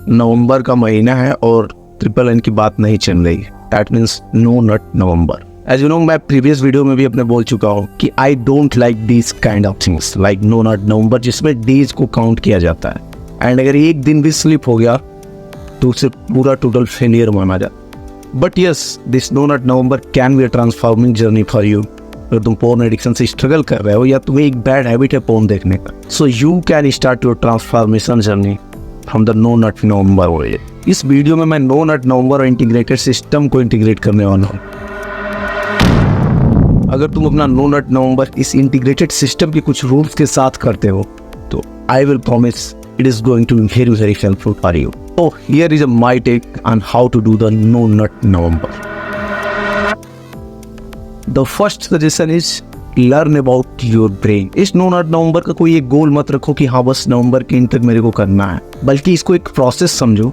नवंबर का महीना है और ट्रिपल एन की बात नहीं चल रही। That means no nut November. As you know, मैं प्रीवियस वीडियो में भी अपने बोल चुका हूँ कि I don't like this kind of things like no nut November, जिसमें डेज को काउंट किया जाता है एंड अगर एक दिन भी स्लिप हो गया तो उसे पूरा टोटल फेलियर माना जाता है। But yes, this no nut November can be a transforming journey for you. अगर तुम पोर्न एडिक्शन से स्ट्रगल कर रहे हो या तुम्हें एक बैड हैबिट है पोर्न देखने का, so you can start your transformation journey from the no nut November way. इस वीडियो में मैं नो नट नवंबर और इंटीग्रेटेड सिस्टम को इंटीग्रेट करने वाला हूँ। अगर तुम अपना नो नट नवंबर इस इंटीग्रेटेड सिस्टम के कुछ रूल्स के साथ करते हो तो I will promise it is going to be very helpful for you. So here is my take on how to do the no nut November. The first suggestion is learn about your brain. इस no nut November का कोई एक गोल मत रखो कि हाँ बस नवंबर के इन तक मेरे को करना है, बल्कि इसको एक प्रोसेस समझो।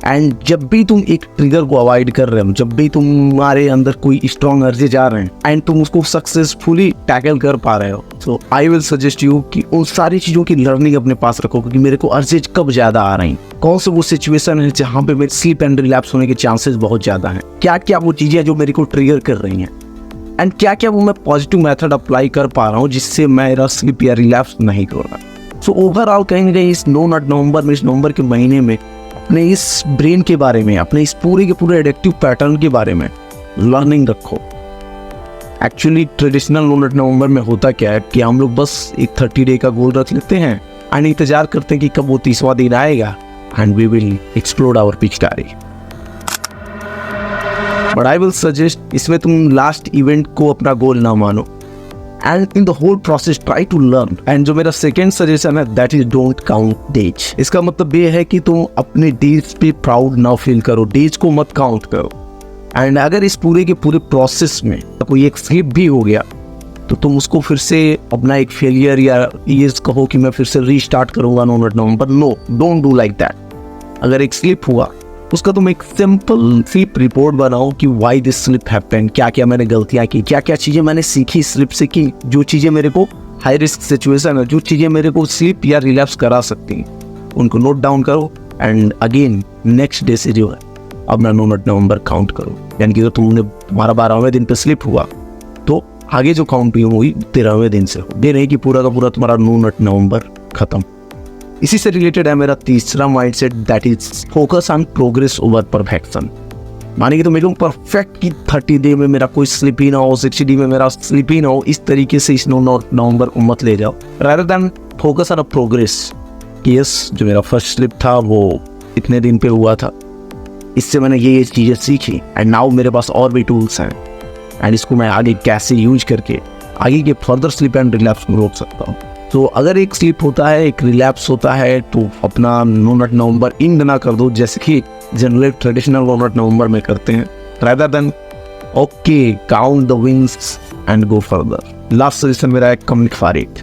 एंड जब भी तुम एक ट्रिगर को अवॉइड कर रहे हो, जब भी तुम्हारे अंदर कोई स्ट्रॉन्ग अर्जेज आ रहे हैं एंड तुम उसको सक्सेसफुली टैकल कर पा रहे हो, सो आई विल सजेस्ट यू कि उन सारी चीज़ों की लर्निंग अपने पास रखो कि मेरे को अर्जेज कब ज़्यादा आ रही हैं, कौन से वो सिचुएशन है जहाँ पे मेरे स्लीप एंड रिलैप्स होने के चांसेस बहुत ज़्यादा हैं, क्या क्या वो चीज़ें जो मेरे को ट्रिगर कर रही हैं एंड क्या क्या वो मैं पॉजिटिव मेथड अप्लाई कर पा रहा हूँ जिससे मेरा स्लीप या रिलैप्स नहीं हो रहा। सो ओवरऑल कहीं ना कहीं इस नो नट नवंबर में, इस नवंबर के महीने में अपने इस ब्रेन के बारे में, अपने इस पूरे के पूरे एडिक्टिव पैटर्न के बारे में लर्निंग रखो। Actually traditional no nut November में होता क्या है कि हम लोग बस एक 30 डे का गोल रख लेते हैं एंड इंतजार करते हैं कि कब वो 30वां दिन आएगा and we will explore our पिचकारी। बट आई विल सजेस्ट इसमें तुम लास्ट इवेंट को अपना गोल ना मानो and in the whole process try to learn. And जो मेरा सेकेंड सजेशन है that is don't count days. इसका मतलब ये है कि तुम अपने डेज पे प्राउड ना फील करो, डेज को मत काउंट करो। एंड अगर इस पूरे के पूरे प्रोसेस में कोई एक स्लिप भी हो गया तो तुम उसको फिर से अपना एक फेलियर या ये कहो कि मैं फिर से रीस्टार्ट करूंगा no nut November. No, don't do like that. अगर एक स्लिप हुआ उसका तुम एक सिंपल स्लिप रिपोर्ट बनाओ कि व्हाई दिस स्लिप हैपेंड, क्या क्या मैंने गलतियां की, क्या क्या चीज़ें मैंने सीखी स्लिप से की, जो चीज़ें मेरे को हाई रिस्क सिचुएशन है, जो चीज़ें मेरे को स्लिप या रिलैप्स करा सकती हैं, उनको नोट डाउन करो एंड अगेन नेक्स्ट डे से जो है अपना नो नट नवंबर काउंट करो। यानी कि अगर तुम्हारा 12वें दिन पे स्लिप हुआ तो आगे जो काउंट हुई 13वें दिन से हो, ये नहीं कि पूरा का पूरा तुम्हारा नो नट नवंबर खत्म। इसी से रिलेटेड है मेरा तीसरा mindset that is focus on progress over perfection. माने कि तो मेरे को परफेक्ट की 30 डे में मेरा कोई स्लिप ही ना हो, 60 डे में मेरा स्लिप ही ना हो, इस तरीके से इस नवंबर को मत ले जाओ। Rather than focus on a progress कि यस, जो मेरा फर्स्ट स्लिप था वो इतने दिन पे हुआ था, इससे मैंने ये चीज़ें सीखी एंड नाउ मेरे पास और भी टूल्स हैं एंड इसको मैं आगे कैसे यूज करके आगे के फर्दर स्लिप एंड रिलैप्स को रोक सकता हूँ। तो अगर एक स्लिप होता है, एक रिलैप्स होता है, तो अपना नो नट नवंबर इंड ना कर दो जैसे कि generally traditional no nut November में करते हैं। Rather than okay, count the wins and go further. Last suggestion मेरा है कमिट फॉर इट,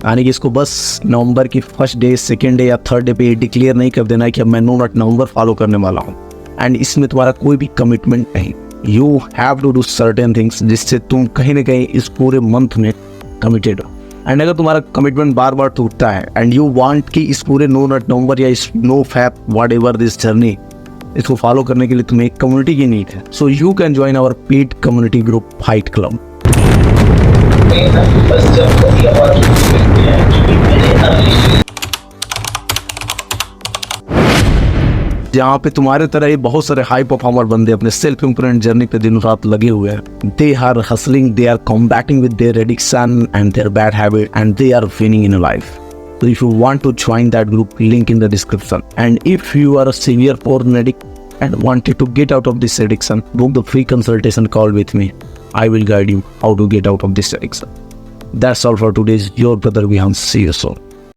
यानी कि इसको बस नवंबर की फर्स्ट डे, सेकेंड डे या थर्ड डे पे डिक्लेयर नहीं कर देना है कि अब मैं नो नट नवंबर फॉलो करने वाला हूँ एंड इसमें तुम्हारा कोई भी कमिटमेंट नहीं। You have to do certain things जिससे तुम कहीं ना कहीं इस पूरे मंथ में कमिटेड हो। एंड अगर तुम्हारा कमिटमेंट बार बार टूटता है एंड यू वांट कि इस पूरे नो नट नवंबर या इस no fap whatever this journey, इसको फॉलो करने के लिए तुम्हें एक कम्युनिटी की नीड है। So you can join our paid community group fight club. जहाँ पे तुम्हारे तरह ही बहुत सारे हाई परफॉर्मर बंदे अपने सेल्फ इम्प्रूवमेंट जर्नी पे दिन रात लगे हुए हैं। They are hustling, they are combating with their addiction and their bad habit and they are winning in life. So if you want to join that group, link in the description. And if you are a severe porn addict and wanted to get out of this addiction, book the free consultation call with me. I will guide you how to get out of this addiction. That's all for today. Your brother Vihan. See you soon.